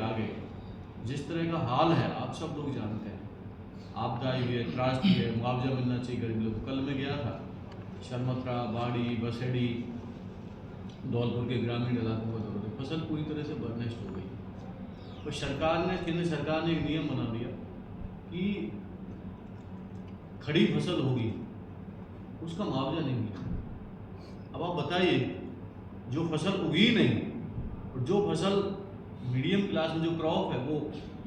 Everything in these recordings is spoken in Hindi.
आ गए। जिस तरह का हाल है आप सब लोग जानते हैं, आपदा हुई है, त्रासदी है, मुआवजा मिलना चाहिए गरीब लोगों को। कल मैं गया था शर्मत्रा, बाड़ी, बसेड़ी, धौलपुर के ग्रामीण इलाकों का दौरे, फसल पूरी तरह से नष्ट हो गई। और केंद्र सरकार ने एक नियम बना दिया कि खड़ी फसल होगी उसका मुआवजा नहीं मिलेगा। अब आप बताइए, जो फसल उगी नहीं और जो फसल मीडियम क्लास में जो क्रॉप है वो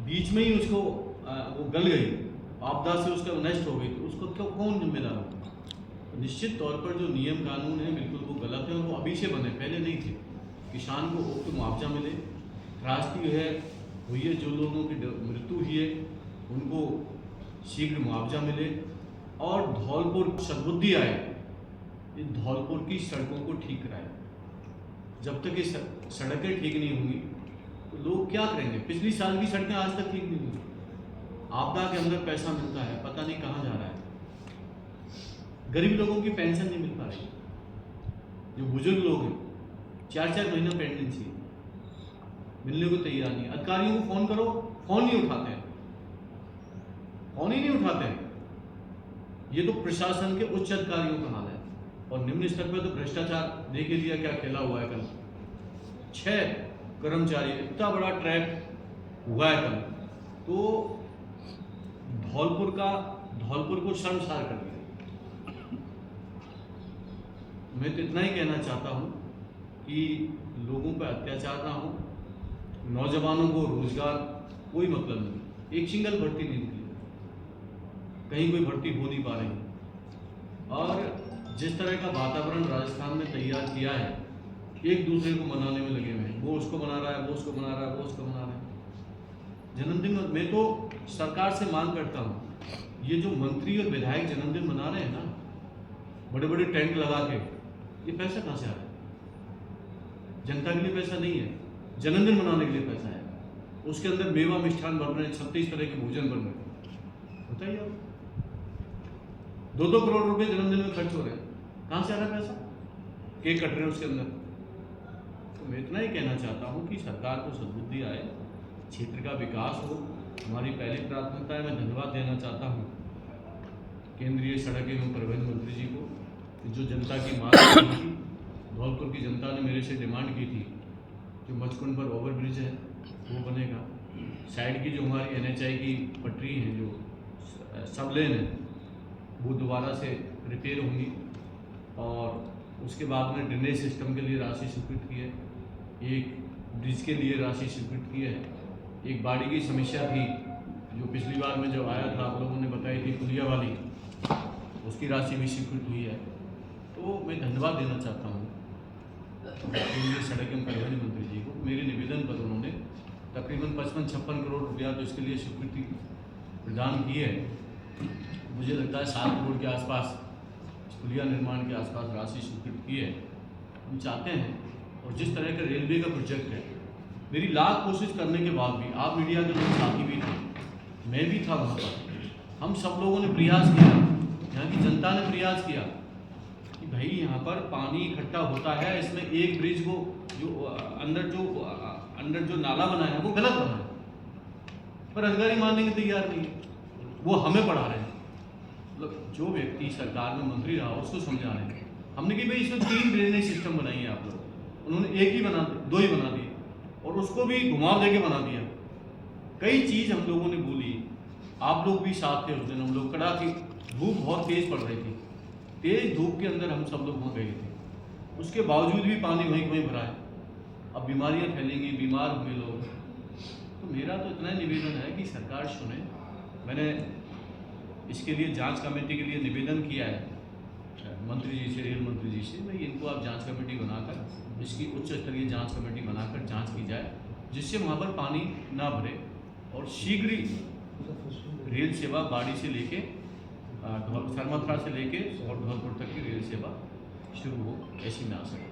बीच में ही उसको वो गल गई, आपदा से उसका नष्ट हो गई, तो उसको क्यों कौन जिम्मेदार होगा? तो निश्चित तौर पर जो नियम कानून है बिल्कुल वो गलत है और वो अभी से बने, पहले नहीं थे। किसान को उपयुक्त मुआवजा मिले, त्रासदी है हुई है, जो लोगों की मृत्यु हुई है उनको शीघ्र मुआवजा मिले और धौलपुर सद्बुद्धि आए, इस धौलपुर की सड़कों को ठीक कराए। जब तक ये सड़कें ठीक नहीं होंगी तो लोग क्या करेंगे? पिछली साल की सड़कें आज तक ठीक नहीं हुई। आपदा के अंदर पैसा मिलता है, पता नहीं कहाँ जा रहा है। गरीब लोगों की पेंशन नहीं मिल पा रही, जो बुजुर्ग लोग हैं 4-4 महीना पेंडेंसी मिलने को तैयार नहीं। अधिकारियों को फोन करो, फोन नहीं उठाते हैं, फोन ही नहीं उठाते हैं। ये तो प्रशासन के उच्च अधिकारियों का हाल है और निम्न स्तर पर तो भ्रष्टाचार देख लिया क्या खेला हुआ है। कल 6 कर्मचारी, इतना बड़ा ट्रैक हुआ है कल, तो धौलपुर को शर्मसार कर दिया। मैं तो इतना ही कहना चाहता हूँ कि लोगों पर अत्याचार ना हो, नौजवानों को रोजगार कोई मतलब नहीं, एक सिंगल भर्ती नहीं निकली, कहीं कोई भर्ती हो नहीं पा रही। और जिस तरह का वातावरण राजस्थान में तैयार किया है, एक दूसरे को मनाने में लगे हुए हैं, वो उसको मना रहा है, वो उसको मना रहा है, वो उसको मना रहा है। जन्मदिन मैं तो सरकार से मांग करता हूँ, ये जो मंत्री और विधायक जन्मदिन मना रहे हैं ना, बड़े बड़े टेंट लगा के, ये पैसा कहाँ से आ रहा है? जनता के लिए पैसा नहीं है, जन्मदिन मनाने के लिए पैसा है। उसके अंदर मेवा मिष्ठान बन रहे हैं, 36 तरह के भोजन बन रहे हैं। बताइए आप, 2-2 करोड़ रुपए जन्मदिन में खर्च हो रहे हैं, कहाँ से आ रहा है पैसा? केक कट रहे हैं उसके अंदर। तो मैं इतना ही कहना चाहता हूँ कि सरकार को सद्बुद्धि आए, क्षेत्र का विकास हो, हमारी पहली प्राथमिकता है। मैं धन्यवाद देना चाहता हूँ केंद्रीय सड़क एवं परिवहन मंत्री जी को, जो जनता की मांग थी, धौलपुर की जनता ने मेरे से डिमांड की थी, जो मचकुंड पर ओवरब्रिज है वो बनेगा, साइड की जो हमारी NHI की पटरी है, जो सब लेन है, वो दोबारा से रिपेयर होंगी। और उसके बाद में ड्रेनेज सिस्टम के लिए राशि स्वीकृत की है, एक ब्रिज के लिए राशि स्वीकृत की है, एक बाड़ी की समस्या थी जो पिछली बार में जो आया था आप लोगों ने बताई थी पुलिया वाली, उसकी राशि भी स्वीकृत हुई है। तो मैं धन्यवाद देना चाहता हूँ केंद्रीय सड़क एवं परिवहन मंत्री जी को। मेरे निवेदन पर उन्होंने तकरीबन 55-56 करोड़ रुपया तो इसके लिए स्वीकृति प्रदान की है। मुझे लगता है 7 करोड़ के आसपास पुलिया निर्माण के आसपास राशि स्वीकृत की है। हम चाहते हैं, और जिस तरह का रेलवे का प्रोजेक्ट है, मेरी लाख कोशिश करने के बाद भी, आप मीडिया के लोग साथी भी थे, मैं भी था वहाँ पर, हम सब लोगों ने प्रयास किया, यहाँ की जनता ने प्रयास किया कि भाई यहाँ पर पानी इकट्ठा होता है, इसमें एक ब्रिज को जो अंदर जो नाला बना है वो गलत बना है, पर अधिकारी मानने के तैयार नहीं है, वो हमें पढ़ा रहे हैं। मतलब जो व्यक्ति सरकार में मंत्री रहा उसको समझा रहे हैं। हमने कि भाई इसमें 3 ड्रेनेज सिस्टम बनाई है आप लोग, उन्होंने एक ही बना 2 ही बना दिए और उसको भी घुमाव देके बना दिया। कई चीज़ हम लोगों ने बोली, आप लोग भी साथ थे उस दिन। हम लोग कड़ाके धूप बहुत तेज पड़ रही थी, तेज धूप के अंदर हम सब लोग वहाँ गए थे, उसके बावजूद भी पानी वहीं वहीं भरा है। अब बीमारियाँ फैलेंगी, बीमार हुए लोग। तो मेरा तो इतना निवेदन है कि सरकार सुने। मैंने इसके लिए जांच कमेटी के लिए निवेदन किया है मंत्री जी से, रेल मंत्री जी से, भाई इनको आप जांच कमेटी बनाकर, इसकी उच्च स्तरीय जांच कमेटी बनाकर जांच की जाए, जिससे वहाँ पर पानी ना भरे और शीघ्र ही रेल सेवा बाड़ी से लेके शर्मत्रा से लेके और धौलपुर तक की रेल सेवा शुरू हो, ऐसी मैं आशा करता हूँ।